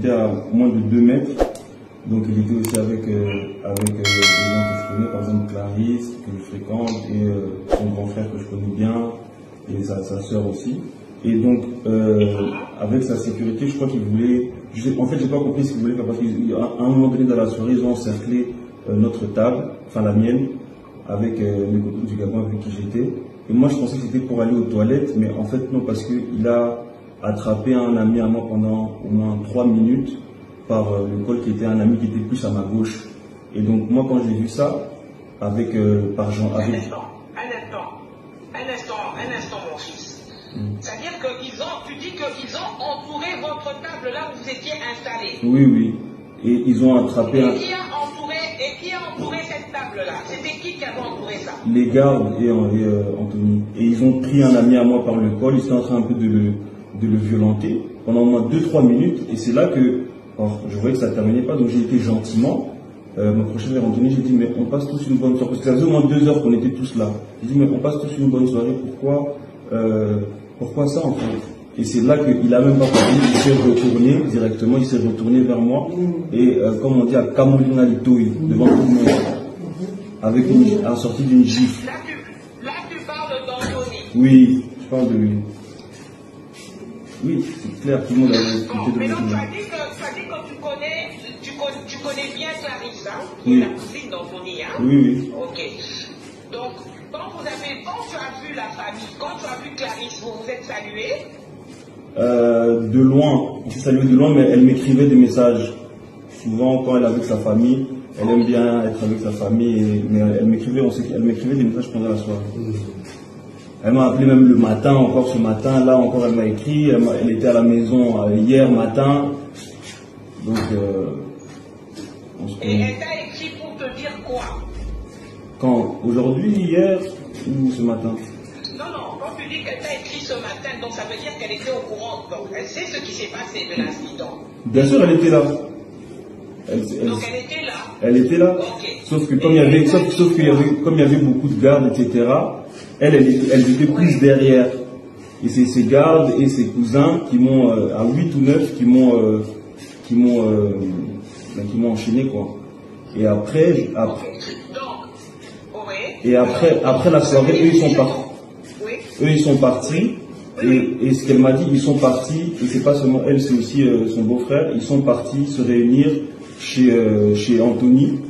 était à moins de 2 mètres. Donc il était aussi avec des gens que je connais, par exemple Clarisse, que je fréquente, et son grand frère que je connais bien, et sa soeur aussi. Et donc, avec sa sécurité, je crois qu'il voulait... En fait, j'ai pas compris ce qu'il voulait faire, parce qu'à un moment donné dans la soirée, ils ont encerclé notre table, enfin la mienne, avec mes copines du Gabon avec qui j'étais. Et moi, je pensais que c'était pour aller aux toilettes, mais en fait, non, parce qu'il a attrapé un ami à moi pendant au moins 3 minutes par le col, qui était un ami qui était plus à ma gauche. Et donc, moi, quand j'ai vu ça, avec par Jean... Un instant, mon fils. C'est-à-dire qu'ils ont, tu dis qu'ils ont entouré votre table là où vous étiez installé. Oui, oui. Et ils ont attrapé et qui a entouré cette table-là? C'était qui avait entouré ça? Les gardes et Anthony. Et ils ont pris un ami à moi par le col, ils étaient en train un peu de le violenter pendant au moins 2-3 minutes. Et c'est là que, je voyais que ça ne terminait pas, donc j'ai été gentiment m'approcher vers Anthony, j'ai dit, mais on passe tous une bonne soirée, parce que ça faisait au moins 2 heures qu'on était tous là. J'ai dit, mais on passe tous une bonne soirée, pourquoi ça en fait? Et c'est là qu'il a même pas parlé, il s'est retourné directement, il s'est retourné vers moi, et comme on dit, à Kamolina Litoui, devant tout le monde, avec en sortie d'une gifle. Là tu parles d'Anthony. Oui, je parle de lui. Oui, c'est clair, tout le monde a discuté de mais donc lui. tu as dit que tu connais bien Clarisse, hein, Oui. la cousine d'Anthony, hein? Oui, oui. Ok. Donc, quand tu as vu la famille, quand tu as vu Clarisse, vous vous êtes salués? De loin, on s'est salué de loin, mais elle m'écrivait des messages. Souvent, quand elle est avec sa famille, elle aime bien être avec sa famille, mais elle m'écrivait des messages pendant la soirée. Elle m'a appelé même le matin, encore ce matin, là encore elle m'a écrit, elle était à la maison hier matin. Donc, Et elle t'a écrit pour te dire quoi? Quand? Aujourd'hui, hier ou ce matin? Non, quand tu dis qu'elle t'a écrit ce matin, donc ça veut dire qu'elle était au courant, donc elle sait ce qui s'est passé de l'incident. Bien sûr, elle était là. Donc elle était là. Elle était là. Okay. Sauf que comme il y avait beaucoup de gardes, etc., elle était plus derrière. Et c'est ses gardes et ses cousins qui m'ont, à 8 ou 9, qui m'ont enchaîné, quoi. Et après, après la soirée, eux ils sont partis. Et ce qu'elle m'a dit, ils sont partis, et c'est pas seulement elle, c'est aussi son beau-frère, ils sont partis se réunir chez Anthony.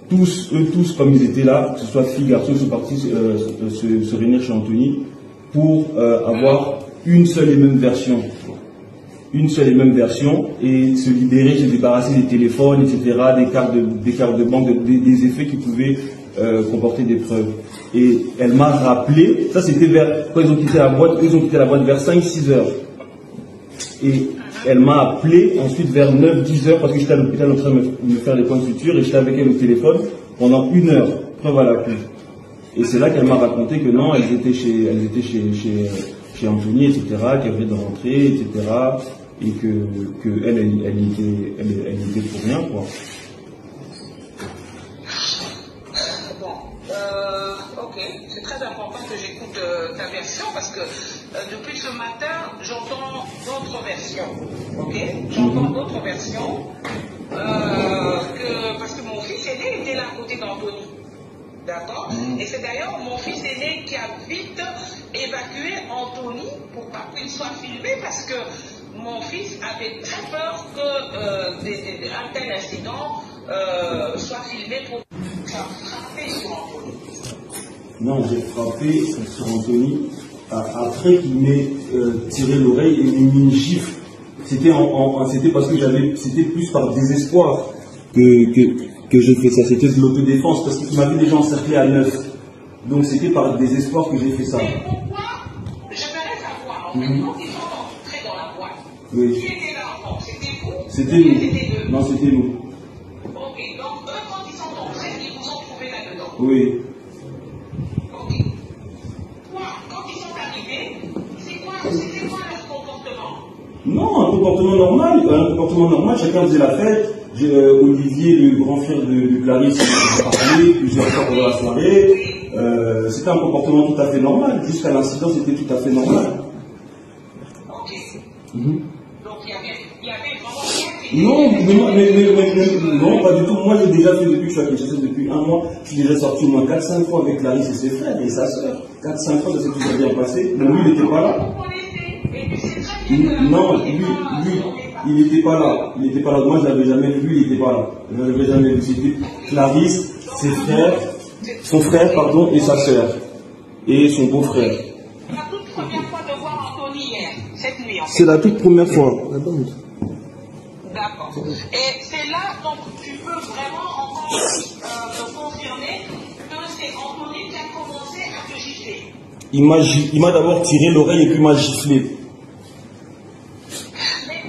Eux tous, comme ils étaient là, que ce soit filles, garçons, ils sont partis se réunir chez Anthony pour avoir une seule et même version. Une seule et même version, et se libérer, se débarrasser des téléphones, etc., des cartes de banque, des effets qui pouvaient comporter des preuves. Et elle m'a rappelé, ça c'était quand ils ont quitté la boîte, vers 5-6 heures. Et elle m'a appelé ensuite vers 9-10 heures, parce que j'étais à l'hôpital en train de me faire des points de suture, et j'étais avec elle au téléphone pendant 1 heure, preuve à l'appui. Et c'est là qu'elle m'a raconté que non, elles étaient chez Anthony, etc., qu'elle venait de rentrer, etc., et que elle était pour rien, quoi. Ok, c'est très important que j'écoute ta version, parce que depuis ce matin, j'entends d'autres versions. Ok, j'entends d'autres versions, parce que mon fils aîné était là à côté d'Anthony. D'accord? Et c'est d'ailleurs mon fils aîné qui a vite évacué Anthony pour pas qu'il soit filmé, parce que mon fils avait très peur qu'un tel incident soit filmé pour frapper sur Anthony. Non, j'ai frappé sur Anthony après qu'il m'ait tiré l'oreille et mis une gifle. C'était parce que c'était plus par désespoir que j'ai fait ça. C'était de l'autodéfense, parce qu'il m'avait déjà encerclé à 9. Donc c'était par désespoir que j'ai fait ça. Mais pourquoi? J'aimerais savoir, en fait, quand ils sont entrés dans la boîte, oui. Qui était là encore? C'était vous? C'était nous. Non, c'était nous. Ok, donc eux, quand ils sont entrés, ils vous ont trouvé là-dedans? Oui. Ok. Toi, quand ils sont arrivés, c'était quoi leur comportement? Non, un comportement normal, chacun faisait la fête. Olivier, le grand frère de Clarisse, a parlé plusieurs fois pendant la soirée. C'était un comportement tout à fait normal. Jusqu'à l'incident, c'était tout à fait normal. Ok. Donc il y avait vraiment rien Non, non, pas du tout. Moi, j'ai déjà fait depuis que je suis à Kinshasa, depuis 1 mois, je suis déjà sorti au moins 4-5 fois avec Clarisse et ses frères et sa soeur. 4-5 fois, ça s'est toujours bien passé. Mais lui, il n'était pas là. Non, lui, il n'était pas là. Il n'était pas là. Moi, je l'avais jamais vu, lui, il n'était pas là. Je ne l'avais jamais vu. C'était Clarisse, ses frères, son frère, pardon, et sa soeur. Et son beau-frère. La toute première fois de voir Anthony hier, cette nuit. C'est la toute première fois. D'accord. Et c'est là, donc, tu peux vraiment encore me confirmer que c'est Anthony qui a commencé à te gifler. Il m'a d'abord tiré l'oreille et puis m'a giflé. Mais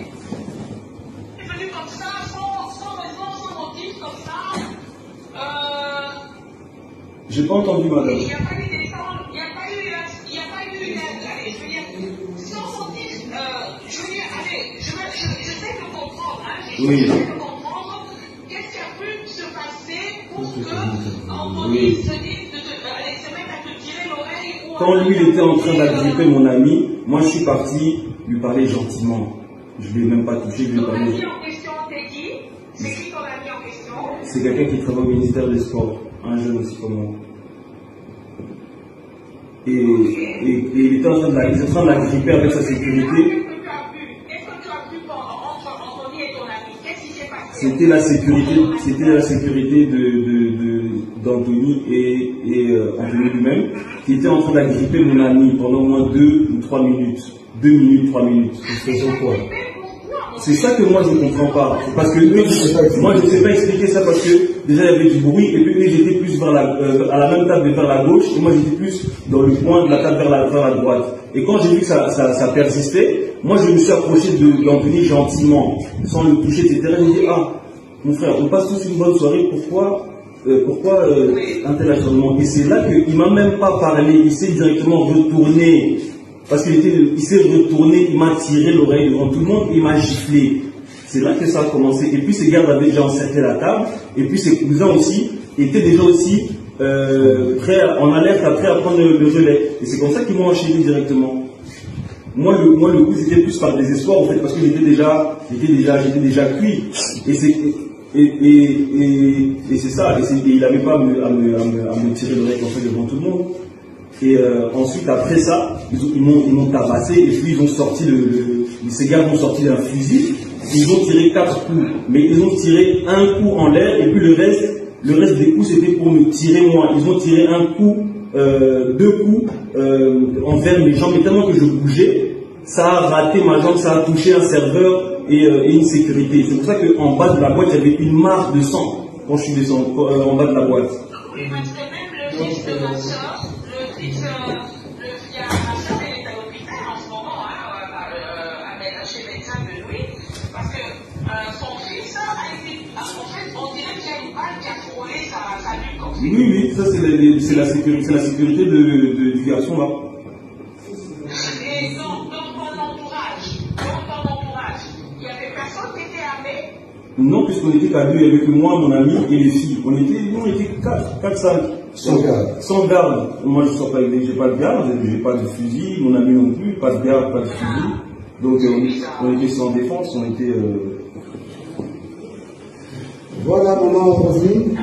il est venu comme ça, sans raison, sans motif, comme ça. J'ai pas entendu, madame. Il n'y a pas eu d'essence, il n'y a pas eu allez, je veux dire, sans motif, je veux dire, allez, j'essaie de comprendre, hein, j'essaie de comprendre qu'est-ce qui a pu se passer pour que Anthony se dise, se mette à te tirer l'oreille. Quand lui, il était en train d'agripper mon ami, moi, je suis parti lui parler gentiment. Je ne lui ai même pas touché, je lui ai Ton parlé. ami en question, c'est qui? C'est qui ton ami en question? C'est quelqu'un qui travaille au ministère des Sports, un jeune aussi comme moi. Et il était en train de l'agripper avec sa sécurité. Est-ce que tu as pu entre Anthony et ton ami? Qu'est-ce qui s'est passé? C'était la sécurité d'Anthony et Anthony lui-même, qui était en train d'agripper mon ami pendant au moins 2 ou 3 minutes. 2 minutes, 3 minutes. C'est ça que moi je ne comprends pas. Parce que moi je ne sais pas expliquer ça parce que déjà il y avait du bruit et puis eux j'étais plus à la même table vers la gauche et moi j'étais plus dans le coin de la table vers la droite. Et quand j'ai vu que ça persistait, moi je me suis approché d'Anthony gentiment, sans le toucher, etc. J'ai dit, ah, mon frère, on passe tous une bonne soirée, pourquoi un tel acharnement? Et c'est là qu'il ne m'a même pas parlé, il s'est directement retourné. Parce qu'il s'est retourné, il m'a tiré l'oreille devant tout le monde et il m'a giflé. C'est là que ça a commencé. Et puis ses gardes avaient déjà encerclé la table. Et puis ses cousins aussi étaient déjà aussi prêts, en alerte, prêts à prendre le relais. Et c'est comme ça qu'ils m'ont enchaîné directement. Moi, le coup, c'était plus par désespoir en fait, parce que j'étais déjà cuit. Et c'est ça. Et il n'avait pas à me tirer l'oreille comme ça devant tout le monde. Et ensuite, après ça, ils m'ont tabassé et puis ils ont sorti ces gars ont sorti un fusil. Ils ont tiré 4 coups, mais ils ont tiré un coup en l'air et puis le reste des coups c'était pour me tirer moi. Ils ont tiré un coup, 2 coups envers mes jambes, mais tellement que je bougeais, ça a raté ma jambe, ça a touché un serveur et une sécurité. C'est pour ça qu'en bas de la boîte, il y avait une marque de sang quand je suis descendu en bas de la boîte. Oui, parce que même le fils de ma soeur, ma soeur, elle est à l'hôpital en ce moment, chez le médecin de Louis, parce que son fils a été, en fait, on dirait qu'il y a une balle qui a frôlé sa nuque. Oui, ça c'est la sécurité du garçon là. Et dans ton entourage, il n'y avait personne qui était armé? Non, puisqu'on était qu'à deux, il n'y avait que moi, mon ami et les filles. On était 4-5. Sans garde. Moi, je sors pas avec j'ai pas de garde, j'ai pas de fusil, mon ami non plus, pas de garde, pas de fusil. Donc, on était sans défense, on était... Voilà, maman, on revient.